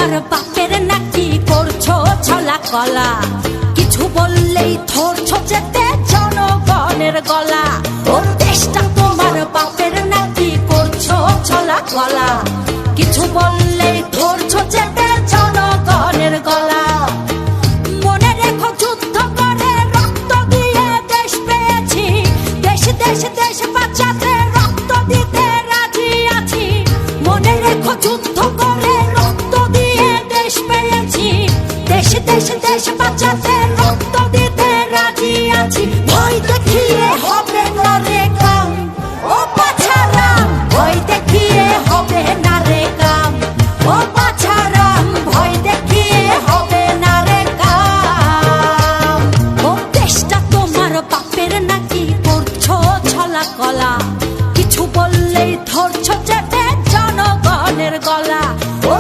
তোমার বাপের নাকি করছো ছলা কলা, কিছু বললেই ধরছো যেতে জনগণের গলা। ও দেশটা তোমার বাপের নাকি করছো ছলা কলা, কিছু বললেই ধরছো যেতে জনগণের গলা। মনে রেখো যুদ্ধ করে রক্ত দিয়ে দেশ পেয়েছি, দেশ দেশ দেশ বাঁচাতে রক্ত দিতে রাজি আছি। মনে রেখো যুদ্ধ করে রক্ত দিয়ে দেশ পেয়েছি, দেশ দেশ দেশ বাঁচাতে রক্ত দিতে রাজি আছি। ভয় দেখিয়ে হবে না রে কাম, ও বাছারাম ভয় দেখিয়ে হবে না রে কাম, ও বাছারাম ভয় দেখিয়ে হবে না রে কাম। ও দেশটা তোমার বাপের নাকি করছো ছলা কলা, কিছু বললেই ধরছো চেপে জনগণের গলা। ও